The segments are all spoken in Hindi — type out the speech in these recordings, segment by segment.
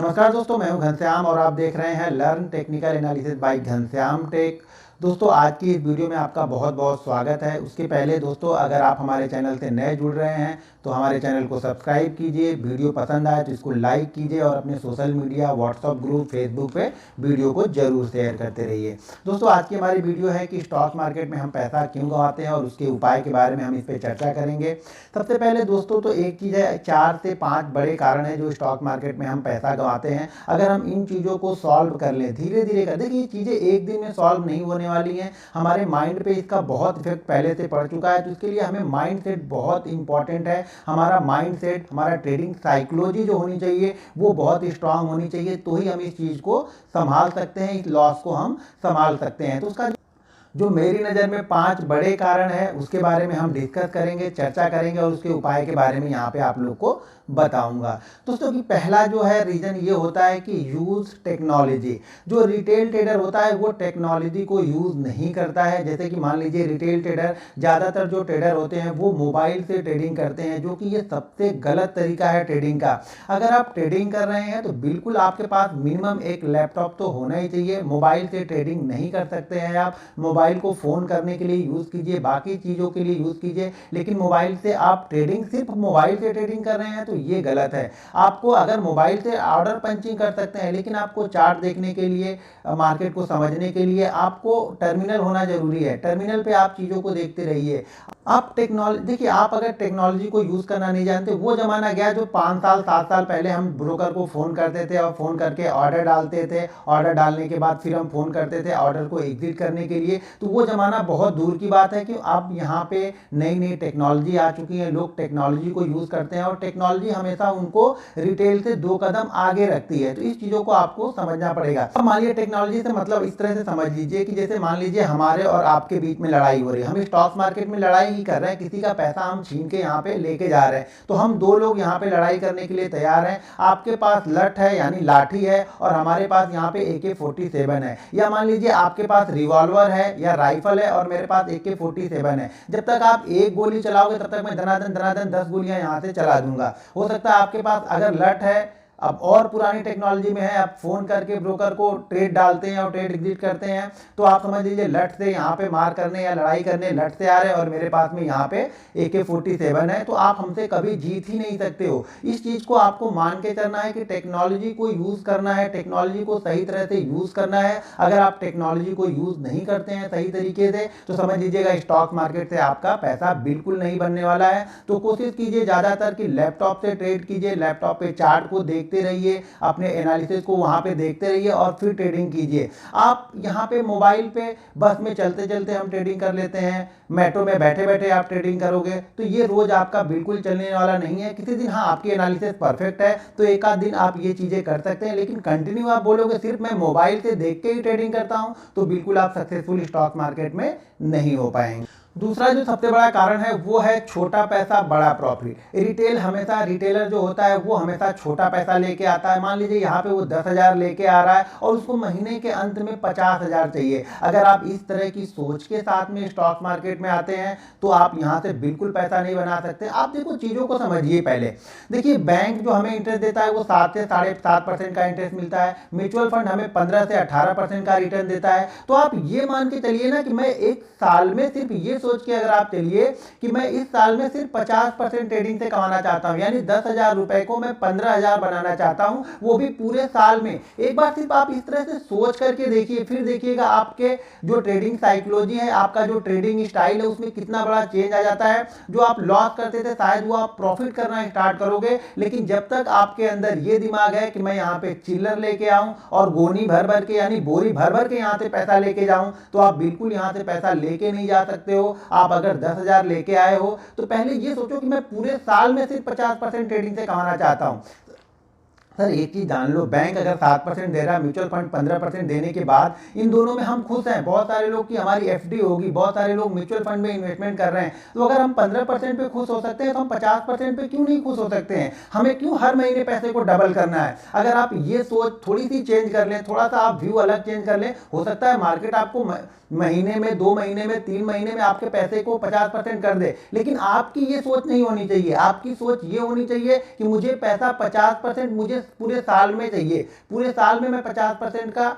नमस्कार दोस्तों, मैं हूं घनश्याम और आप देख रहे हैं learn technical analysis by Ghanshyam tech. दोस्तों, आज की इस वीडियो में आपका बहुत बहुत स्वागत है। उसके पहले दोस्तों, अगर आप हमारे चैनल से नए जुड़ रहे हैं तो हमारे चैनल को सब्सक्राइब कीजिए। वीडियो पसंद आए तो इसको लाइक कीजिए और अपने social media, WhatsApp group, Facebook पे वीडियो को जरूर शेयर करते रहिए। दोस्तों, आज की हमारी वीडियो है कि स्टॉक मार्केट में हम पैसा क्यों गंवाते हैं और उसके उपाय के बारे में हम इस पर चर्चा करेंगे। सबसे पहले दोस्तों, तो एक चीज़ है, 4 से 5 बड़े कारण हैं जो स्टॉक मार्केट में हम पैसा गंवाते हैं। अगर हम इन चीज़ों को सॉल्व कर लें, धीरे धीरे कर, देखिए ये चीज़ें एक दिन में सॉल्व नहीं होने वाली हैं। हमारे माइंड पे इसका बहुत इफेक्ट पहले से पड़ चुका है, तो इसके लिए हमें माइंड सेट बहुत इंपॉर्टेंट है। हमारा माइंड सेट, हमारा ट्रेडिंग साइकोलॉजी जो होनी चाहिए वो बहुत स्ट्रांग होनी चाहिए, तो ही हम इस चीज़ को संभाल सकते हैं, इस लॉस को हम संभाल सकते हैं। तो उसका जो मेरी नज़र में 5 बड़े कारण है उसके बारे में हम डिस्कस करेंगे, चर्चा करेंगे और उसके उपाय के बारे में यहाँ पे आप लोग को बताऊंगा। दोस्तों की पहला जो है रीज़न ये होता है कि यूज़ टेक्नोलॉजी। जो रिटेल ट्रेडर होता है वो टेक्नोलॉजी को यूज़ नहीं करता है। जैसे कि मान लीजिए रिटेल ट्रेडर, ज़्यादातर जो ट्रेडर होते हैं वो मोबाइल से ट्रेडिंग करते हैं, जो कि ये सबसे गलत तरीका है ट्रेडिंग का। अगर आप ट्रेडिंग कर रहे हैं तो बिल्कुल आपके पास मिनिमम एक लैपटॉप तो होना ही चाहिए। मोबाइल से ट्रेडिंग नहीं कर सकते हैं आप। मोबाइल को फ़ोन करने के लिए यूज़ कीजिए, बाकी चीज़ों के लिए यूज़ कीजिए, लेकिन मोबाइल से आप ट्रेडिंग, सिर्फ मोबाइल से ट्रेडिंग कर रहे हैं तो ये गलत है। आपको अगर मोबाइल से ऑर्डर पंचिंग कर सकते हैं, लेकिन आपको चार्ट देखने के लिए, मार्केट को समझने के लिए आपको टर्मिनल होना जरूरी है। टर्मिनल पे आप चीज़ों को देखते रहिए। आप टेक्नोलॉजी, देखिए आप अगर टेक्नोलॉजी को यूज़ करना नहीं जानते, वो ज़माना गया जो 5 साल 7 साल पहले हम ब्रोकर को फ़ोन करते थे और फ़ोन करके ऑर्डर डालते थे। ऑर्डर डालने के बाद फिर हम फ़ोन करते थे ऑर्डर को एग्जिट करने के लिए। तो वो ज़माना बहुत दूर की बात है कि अब यहाँ पे नई नई टेक्नोलॉजी आ चुकी है, लोग टेक्नोलॉजी को यूज़ करते हैं और टेक्नोलॉजी हमेशा उनको रिटेल से 2 कदम आगे रखती है। तो इस चीज़ों को आपको समझना पड़ेगा। अब मान लीजिए टेक्नोलॉजी से मतलब इस तरह से समझ लीजिए कि जैसे मान लीजिए हमारे और आपके बीच में लड़ाई हो रही है। हम स्टॉक मार्केट में लड़ाई ही कर रहे हैं, किसी का पैसा हम छीन के यहाँ पे लेके जा रहे हैं, तो हम 2 लोग यहाँ पे लड़ाई करने के लिए तैयार हैं। आपके पास लठ है यानी लाठी है और हमारे पास यहाँ पे AK-47 है, या मान लीजिए आपके पास रिवॉल्वर है या राइफल है और मेरे पास AK-47 है। जब तक आप एक गोली चलाओगे तब तक मैं धनाधन धनाधन 10 गोलियां यहाँ से चला दूंगा। हो सकता है आपके पास अगर लठ है, अब और पुरानी टेक्नोलॉजी में है, आप फोन करके ब्रोकर को ट्रेड डालते हैं और ट्रेड एग्जिट करते हैं, तो आप समझ लीजिए लठ से यहाँ पे मार करने या लड़ाई करने लठ से आ रहे हैं और मेरे पास में यहाँ पे AK-47 है, तो आप हमसे कभी जीत ही नहीं सकते हो। इस चीज़ को आपको मान के चलना है कि टेक्नोलॉजी को यूज़ करना है, टेक्नोलॉजी को सही तरह से यूज़ करना है। अगर आप टेक्नोलॉजी को यूज़ नहीं करते हैं सही तरीके से तो समझ लीजिएगा स्टॉक मार्केट से आपका पैसा बिल्कुल नहीं बनने वाला है। तो कोशिश कीजिए ज़्यादातर कि लैपटॉप से ट्रेड कीजिए, लैपटॉप पे चार्ट को देखते रहिए, अपने एनालिसिस को वहां पे देखते रहिए और फिर ट्रेडिंग कीजिए। आप यहाँ पे मोबाइल पे बस में चलते चलते हम ट्रेडिंग कर लेते हैं, मेट्रो में बैठे बैठे आप ट्रेडिंग करोगे तो ये रोज आपका बिल्कुल चलने वाला नहीं है। किसी दिन हाँ आपकी एनालिसिस परफेक्ट है तो एक आध दिन आप ये चीजें कर सकते हैं, लेकिन कंटिन्यू आप बोलोगे सिर्फ मैं मोबाइल से देख के ही ट्रेडिंग करता हूं तो बिल्कुल आप सक्सेसफुल स्टॉक मार्केट में नहीं हो पाएंगे। दूसरा जो सबसे बड़ा कारण है वो है छोटा पैसा बड़ा प्रॉफिट। रिटेलर जो होता है वो हमेशा छोटा पैसा लेके आता है। मान लीजिए यहाँ पे वो 10,000 लेके आ रहा है और उसको महीने के अंत में 50,000 चाहिए। अगर आप इस तरह की सोच के साथ में स्टॉक मार्केट में आते हैं तो आप यहाँ से बिल्कुल पैसा नहीं बना सकते। आप देखो चीज़ों को समझिए पहले। देखिए बैंक जो हमें इंटरेस्ट देता है वो 7 से 7.5% का इंटरेस्ट मिलता है। म्यूचुअल फंड हमें 15 से 18% का रिटर्न देता है। तो आप ये मान के चलिए ना कि मैं एक साल में सिर्फ ये सोच के अगर आप चलिए कि मैं इस साल में सिर्फ 50% ट्रेडिंग से कमाना चाहता हूं, यानी 10,000 रुपए को मैं 15,000 बनाना चाहता हूं, वो भी पूरे साल में। एक बार सिर्फ आप इस तरह से सोच करके देखिए, फिर देखिएगा आपके जो ट्रेडिंग साइकोलॉजी है, आपका जो ट्रेडिंग स्टाइल है उसमें कितना बड़ा चेंज आ जाता है। जो आप लॉस करते थे शायद वो आप प्रॉफिट करना स्टार्ट करोगे। लेकिन जब तक आपके अंदर ये दिमाग है कि मैं यहाँ पे चिल्लर लेके आऊं और गोनी भर भर के यानी बोरी भर भर के यहाँ से पैसा लेके जाऊं, तो आप बिल्कुल यहाँ से पैसा लेके नहीं जा सकते हो। आप अगर 10,000 लेके आए हो तो पहले ये सोचो कि मैं पूरे साल में सिर्फ 50% ट्रेडिंग से कमाना चाहता हूं। सर एक चीज जान लो, बैंक अगर 7% दे रहा है, म्यूचुअल फंड 15% देने के बाद इन दोनों में हम खुश हैं। बहुत सारे लोग की हमारी FD होगी, बहुत सारे लोग म्यूचुअल फंड में इन्वेस्टमेंट कर रहे हैं। तो अगर हम 15% पे खुश हो सकते हैं तो हम 50% पे क्यों नहीं खुश हो सकते हैं? हमें क्यों हर महीने पैसे को डबल करना है? अगर आप ये सोच थोड़ी सी चेंज कर लें, थोड़ा सा आप व्यू अलग चेंज कर लें, हो सकता है मार्केट आपको महीने में, 2 महीने में, 3 महीने में आपके पैसे को 50% कर दे। लेकिन आपकी ये सोच नहीं होनी चाहिए। आपकी सोच ये होनी चाहिए कि मुझे पैसा 50% मुझे पूरे साल में चाहिए, पूरे साल में मैं 50% का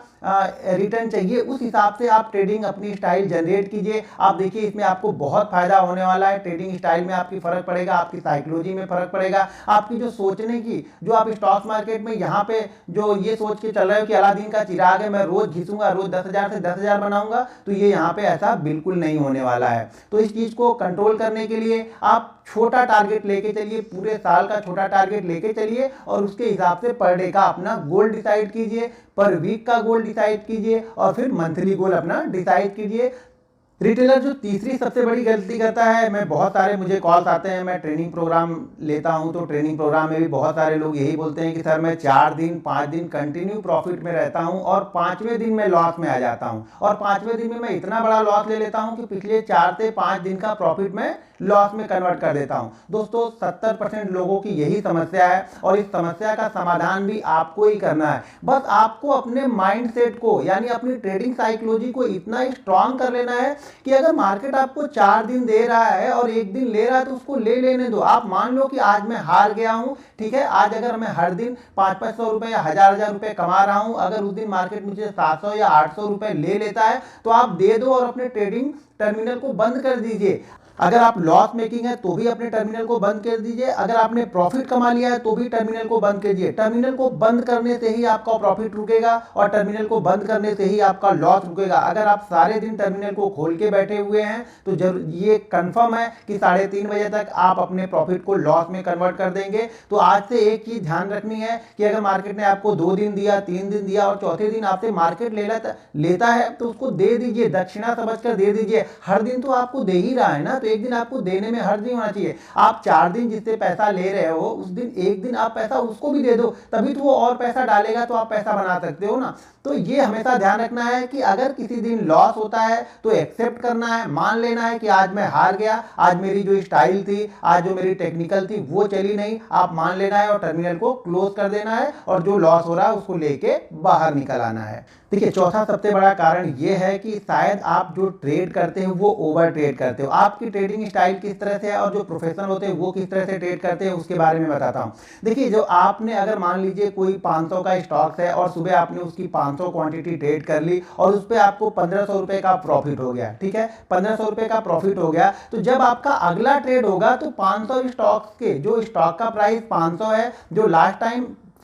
रिटर्न चाहिए, उस हिसाब से आप ट्रेडिंग अपनी स्टाइल जनरेट कीजिए। आप देखिए इसमें आपको बहुत फायदा होने वाला है, ट्रेडिंग स्टाइल में आपकी फर्क पड़ेगा, आपकी साइकोलॉजी में फर्क पड़ेगा, आपकी जो सोचने की, जो आप स्टॉक मार्केट में यहाँ पे जो ये सोच के चल रहे हो कि अलादीन का चिराग है, मैं रोज घिसूंगा, रोज 10,000 से 10,000 बनाऊंगा, तो ये यहाँ पे ऐसा बिल्कुल नहीं होने वाला है। तो इस चीज को कंट्रोल करने के लिए आप छोटा टारगेट लेके चलिए, पूरे साल का छोटा टारगेट लेके चलिए और उसके हिसाब से पर डे का अपना गोल डिसाइड कीजिए, पर वीक का गोल डिसाइड कीजिए और फिर मंथली गोल अपना डिसाइड कीजिए। रिटेलर जो तीसरी सबसे बड़ी गलती करता है, मैं बहुत सारे मुझे कॉल्स आते हैं, मैं ट्रेनिंग प्रोग्राम लेता हूं, तो ट्रेनिंग प्रोग्राम में भी बहुत सारे लोग यही बोलते हैं कि सर मैं 4 दिन 5 दिन कंटिन्यू प्रॉफिट में रहता हूं और 5वें दिन में लॉस में आ जाता हूं, और 5वें दिन में मैं इतना बड़ा लॉस ले लेता हूं कि पिछले 4 से 5 दिन का प्रॉफिट में लॉस में कन्वर्ट कर देता हूं। दोस्तों 70% लोगों की यही समस्या है और इस समस्या का समाधान भी आपको ही करना है। बस आपको अपने माइंडसेट को, यानी अपनी ट्रेडिंग साइकोलॉजी को इतना स्ट्रांग कर लेना है कि अगर मार्केट आपको 4 दिन दे रहा है और 1 दिन ले रहा है तो उसको ले लेने दो। आप मान लो कि आज मैं हार गया हूं, ठीक है, आज अगर मैं हर दिन 500-500 रुपए या 1000-1000 रुपए कमा रहा हूं, अगर उस दिन मार्केट मुझे 700 या 800 रुपए ले लेता है तो आप दे दो और अपने ट्रेडिंग टर्मिनल को बंद कर दीजिए। अगर आप लॉस मेकिंग है तो भी अपने टर्मिनल को बंद कर दीजिए, अगर आपने प्रॉफिट कमा लिया है तो भी टर्मिनल को बंद कीजिए। टर्मिनल को बंद करने से ही आपका प्रॉफिट रुकेगा और टर्मिनल को बंद करने से ही आपका लॉस रुकेगा। अगर आप सारे दिन टर्मिनल को खोल के बैठे हुए हैं तो जरूर ये कंफर्म है कि 3:30 बजे तक आप अपने प्रॉफिट को लॉस में कन्वर्ट कर देंगे। तो आज से एक चीज ध्यान रखनी है कि अगर मार्केट ने आपको 2 दिन दिया, 3 दिन दिया और चौथे दिन आपसे मार्केट लेता है तो उसको दे दीजिए, दक्षिणा समझकर दे दीजिए। हर दिन तो आपको दे ही रहा है ना, तो एक दिन आपको देने में हर्ज नहीं होना चाहिए। आप 4 दिन जिससे पैसा ले रहे हो उस दिन एक दिन आप पैसा उसको भी दे दो, तभी तो वो और पैसा डालेगा तो आप पैसा बना सकते हो ना। तो ये हमेशा ध्यान रखना है कि अगर किसी दिन लॉस होता है तो एक्सेप्ट करना है, मान लेना है कि आज मैं हार गया, आज मेरी जो स्टाइल थी, आज जो मेरी टेक्निकल थी वो चली नहीं, आप मान लेना है और टर्मिनल को क्लोज कर देना है और जो लॉस हो रहा है उसको लेके बाहर निकल आना है। देखिए चौथा सबसे बड़ा कारण ये है कि शायद आप जो ट्रेड करते हो वो ओवर ट्रेड करते हो। आपकी ट्रेडिंग स्टाइल किस तरह से है और जो प्रोफेशनल होते हैं वो किस तरह से ट्रेड करते हैं उसके बारे में बताता हूं। देखिए जो आपने अगर मान लीजिए कोई 500 का स्टॉक्स है और सुबह आपने उसकी 500 क्वांटिटी ट्रेड कर ली और उस पर आपको 1500 रुपए का प्रॉफिट हो गया, ठीक है, 1500 रुपए का प्रॉफिट हो गया, तो जब आपका अगला ट्रेड होगा तो 500 स्टॉक्स के जो स्टॉक का प्राइस 500 है, जो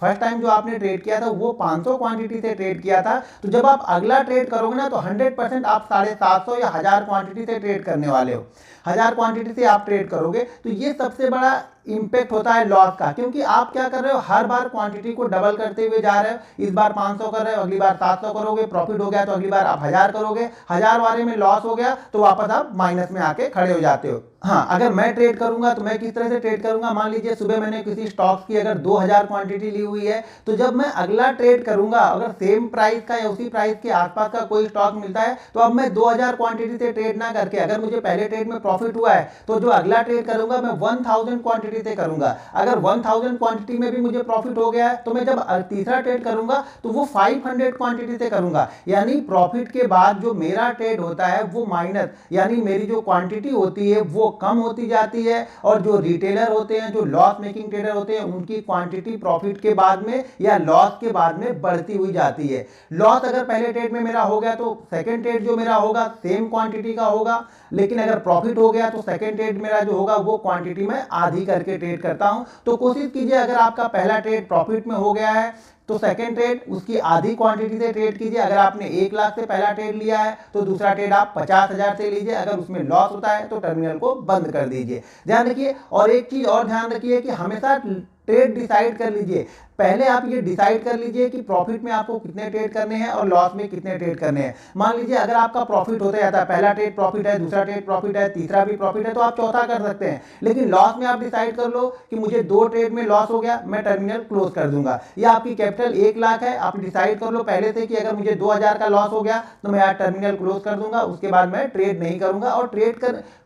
फर्स्ट टाइम जो आपने ट्रेड किया था वो 500 क्वांटिटी से ट्रेड किया था, तो जब आप अगला ट्रेड करोगे ना तो 100% आप 750 या 1000 क्वांटिटी से ट्रेड करने वाले हो। 1000 क्वांटिटी से आप ट्रेड करोगे तो ये सबसे बड़ा इंपैक्ट होता है लॉस का, क्योंकि आप क्या कर रहे हो, हर बार क्वांटिटी को डबल करते हुए जा रहे हो। इस बार 500 कर रहे हो, अगली बार 700 करोगे, प्रॉफिट हो गया तो अगली बार आप 1000 करोगे, 1000 वाले में लॉस हो गया तो वापस आप माइनस में आके खड़े हो जाते हो। हाँ, अगर मैं ट्रेड करूंगा तो मैं किस तरह से ट्रेड करूंगा, मान लीजिए सुबह मैंने किसी स्टॉक्स की अगर 2000 क्वांटिटी ली हुई है, तो जब मैं अगला ट्रेड करूंगा अगर सेम प्राइस का या उसी प्राइस के आसपास का कोई स्टॉक मिलता है तो अब मैं 2000 क्वांटिटी से ट्रेड ना करके, अगर मुझे पहले ट्रेड में प्रॉफिट हुआ है तो जो अगला ट्रेड करूंगा मैं 1000 क्वांटिटी से करूंगा। अगर 1000 क्वांटिटी में भी मुझे प्रॉफिट हो गया है तो मैं जब तीसरा ट्रेड करूंगा तो वो 500 क्वांटिटी से करूंगा। यानी प्रॉफिट के बाद जो मेरा ट्रेड होता है वो माइनस, यानी मेरी जो क्वांटिटी होती है वो कम होती जाती है और जो रिटेलर होते हैं, जो लॉस मेकिंग ट्रेडर होते हैं, उनकी क्वांटिटी प्रॉफिट के बाद में या लॉस के बाद में बढ़ती हुई जाती है। लॉस अगर पहले ट्रेड में मेरा हो गया तो सेकंड ट्रेड जो मेरा होगा सेम क्वांटिटी का होगा, लेकिन अगर प्रॉफिट हो गया तो सेकंड ट्रेड मेरा जो होगा वो क्वांटिटी में आधी करके ट्रेड करता हूं। तो कोशिश कीजिए अगर आपका पहला ट्रेड प्रॉफिट में हो गया है तो सेकंड ट्रेड उसकी आधी क्वांटिटी से ट्रेड कीजिए। अगर आपने 1 लाख से पहला ट्रेड लिया है तो दूसरा ट्रेड आप 50,000 से लीजिए। अगर उसमें लॉस होता है तो टर्मिनल को बंद कर दीजिए। ध्यान रखिए, और एक चीज और ध्यान रखिए कि हमेशा ट्रेड डिसाइड कर लीजिए। पहले आप ये डिसाइड कर लीजिए कि प्रॉफिट में आपको कितने ट्रेड करने हैं और लॉस में कितने ट्रेड करने हैं। मान लीजिए अगर आपका प्रॉफिट होता जाता है, पहला ट्रेड प्रॉफिट है, दूसरा ट्रेड प्रॉफिट है, तीसरा भी प्रॉफिट है, तो आप चौथा कर सकते हैं। लेकिन लॉस में आप डिसाइड कर लो कि मुझे 2 ट्रेड में लॉस हो गया, मैं टर्मिनल क्लोज कर दूंगा। या आपकी कैपिटल 1 लाख है, आप डिसाइड कर लो पहले से कि अगर मुझे 2000 का लॉस हो गया तो मैं आज टर्मिनल क्लोज कर दूंगा, उसके बाद मैं ट्रेड नहीं करूंगा। और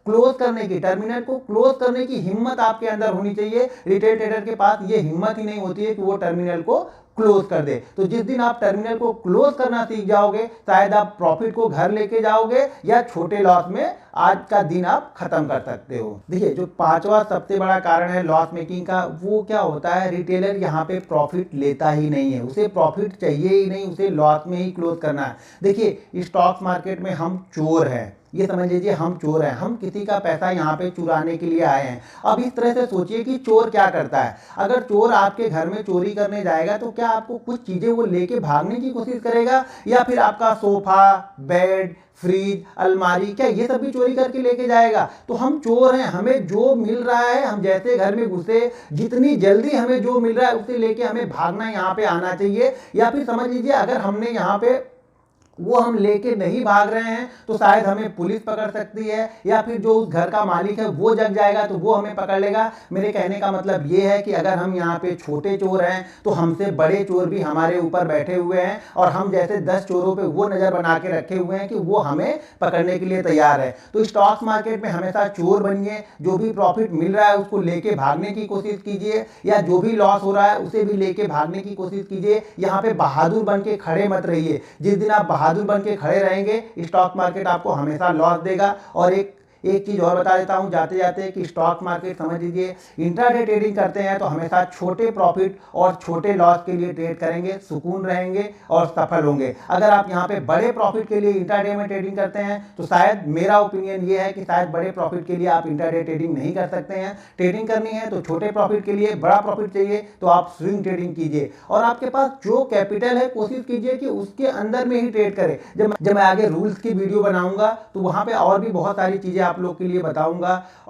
क्लोज करने की, टर्मिनल को क्लोज करने की हिम्मत आपके अंदर होनी चाहिए। रिटेल ट्रेडर के पास पास ये हिम्मत ही नहीं होती है कि वो टर्मिनल को क्लोज कर दे। तो जिस दिन आप टर्मिनल को क्लोज करना सीख जाओगे, शायद आप प्रॉफिट को घर लेके जाओगे या छोटे लॉस में आज का दिन आप खत्म कर सकते हो। देखिए, जो पांचवा सबसे बड़ा कारण है लॉस मेकिंग का, वो क्या होता है, रिटेलर यहाँ पे प्रॉफिट लेता ही नहीं है, उसे प्रॉफिट चाहिए ही नहीं, उसे लॉस में ही क्लोज करना है। देखिए, स्टॉक मार्केट में हम चोर हैं, ये समझ लीजिए हम चोर हैं, हम किसी का पैसा यहाँ पे चुराने के लिए आए हैं। अब इस तरह से सोचिए कि चोर क्या करता है। अगर चोर आपके घर में चोरी करने जाएगा तो क्या आपको कुछ चीजें वो लेके भागने की कोशिश करेगा, या फिर आपका सोफा, बेड, फ्रिज, अलमारी, क्या ये सब भी चोरी करके लेके जाएगा? तो हम चोर हैं, हमें जो मिल रहा है, हम जैसे घर में घुसे, जितनी जल्दी हमें जो मिल रहा है उसे लेके हमें भागना यहाँ पे आना चाहिए। या फिर समझ लीजिए अगर हमने यहाँ पे वो हम लेके नहीं भाग रहे हैं तो शायद हमें पुलिस पकड़ सकती है, या फिर जो उस घर का मालिक है वो जग जाएगा तो वो हमें पकड़ लेगा। मेरे कहने का मतलब ये है कि अगर हम यहाँ पे छोटे चोर हैं तो हमसे बड़े चोर भी हमारे ऊपर बैठे हुए हैं, और हम जैसे 10 चोरों पे वो नज़र बना के रखे हुए हैं कि वो हमें पकड़ने के लिए तैयार है। तो स्टॉक मार्केट में हमेशा चोर बनिए, जो भी प्रॉफिट मिल रहा है उसको लेके भागने की कोशिश कीजिए, या जो भी लॉस हो रहा है उसे भी लेके भागने की कोशिश कीजिए। यहाँ पे बहादुर बन के खड़े मत रहिए। जिस दिन आप बहादुर बन के खड़े रहेंगे, स्टॉक मार्केट आपको हमेशा लॉस देगा। और एक चीज और बता देता हूं जाते जाते कि स्टॉक मार्केट समझ लीजिए, इंट्राडे ट्रेडिंग करते हैं तो हमेशा छोटे प्रॉफिट और छोटे लॉस के लिए ट्रेड करेंगे, सुकून रहेंगे और सफल होंगे। अगर आप यहां पे बड़े प्रॉफिट के लिए इंट्राडे में ट्रेडिंग करते हैं तो शायद मेरा ओपिनियन ये है कि शायद बड़े प्रॉफिट के लिए आप इंट्राडे ट्रेडिंग नहीं कर सकते हैं। ट्रेडिंग करनी है तो छोटे प्रॉफिट के लिए, बड़ा प्रॉफिट चाहिए तो आप स्विंग ट्रेडिंग कीजिए, और आपके पास जो कैपिटल है कोशिश कीजिए कि उसके अंदर में ही ट्रेड करें। जब मैं आगे रूल्स की वीडियो बनाऊंगा तो वहां पे और भी बहुत सारी चीजें आप लोग के लिए बताऊंगा।